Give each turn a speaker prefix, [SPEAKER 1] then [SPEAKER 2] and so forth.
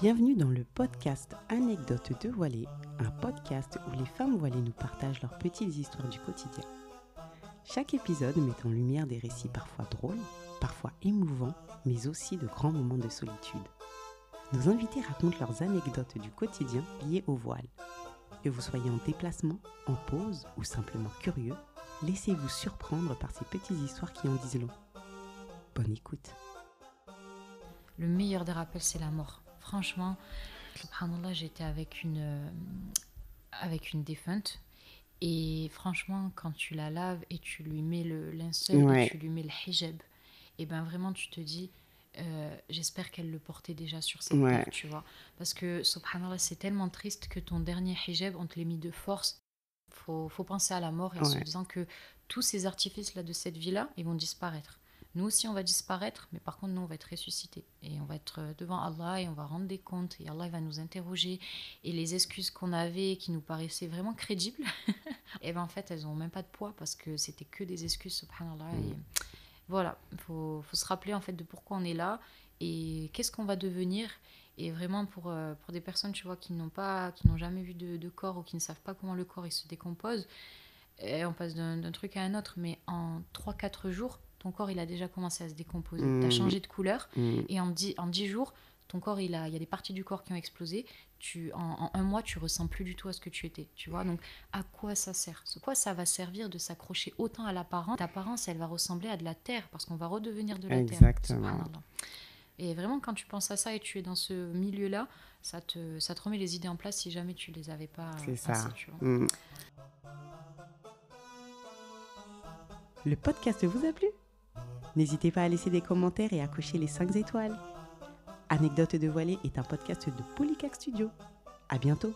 [SPEAKER 1] Bienvenue dans le podcast Anecdotes de voilées, un podcast où les femmes voilées nous partagent leurs petites histoires du quotidien. Chaque épisode met en lumière des récits parfois drôles, parfois émouvants, mais aussi de grands moments de solitude. Nos invités racontent leurs anecdotes du quotidien liées au voile. Que vous soyez en déplacement, en pause ou simplement curieux, laissez-vous surprendre par ces petites histoires qui en disent long. Bonne écoute.
[SPEAKER 2] Le meilleur des rappels, c'est la mort. Franchement, subhanallah, j'étais avec une défunte. Et franchement, quand tu la laves et tu lui mets le linceul et tu lui mets le hijab, et ben vraiment, tu te dis, j'espère qu'elle le portait déjà sur cette terre, tu vois. Parce que, subhanallah, c'est tellement triste que ton dernier hijab, on te l'ait mis de force. Faut penser à la mort et en se disant que tous ces artifices-là de cette vie-là, ils vont disparaître. Nous aussi, on va disparaître, mais par contre, nous, on va être ressuscités. Et on va être devant Allah et on va rendre des comptes. Et Allah va nous interroger. Et les excuses qu'on avait, qui nous paraissaient vraiment crédibles, et ben en fait, elles n'ont même pas de poids parce que c'était que des excuses, subhanallah. Et voilà, il faut se rappeler en fait de pourquoi on est là et qu'est-ce qu'on va devenir. Et vraiment, pour des personnes, tu vois, qui n'ont jamais vu de corps ou qui ne savent pas comment le corps il se décompose, et on passe d'un truc à un autre, mais en 3-4 jours, ton corps il a déjà commencé à se décomposer. Tu as changé de couleur et en 10 jours, ton corps il y a des parties du corps qui ont explosé. En un mois, tu ressens plus du tout à ce que tu étais. Tu vois, donc à quoi ça sert? Quoi ça va servir de s'accrocher autant à l'apparence? L'apparence, elle va ressembler à de la terre parce qu'on va redevenir de la
[SPEAKER 1] Exactement.
[SPEAKER 2] terre. Et vraiment, quand tu penses à ça et tu es dans ce milieu-là, ça te remet les idées en place si jamais tu les avais pas assez, tu vois.
[SPEAKER 1] Le podcast vous a plu? N'hésitez pas à laisser des commentaires et à cocher les 5 étoiles. Anecdotes de voilée est un podcast de Polycac Studio. À bientôt.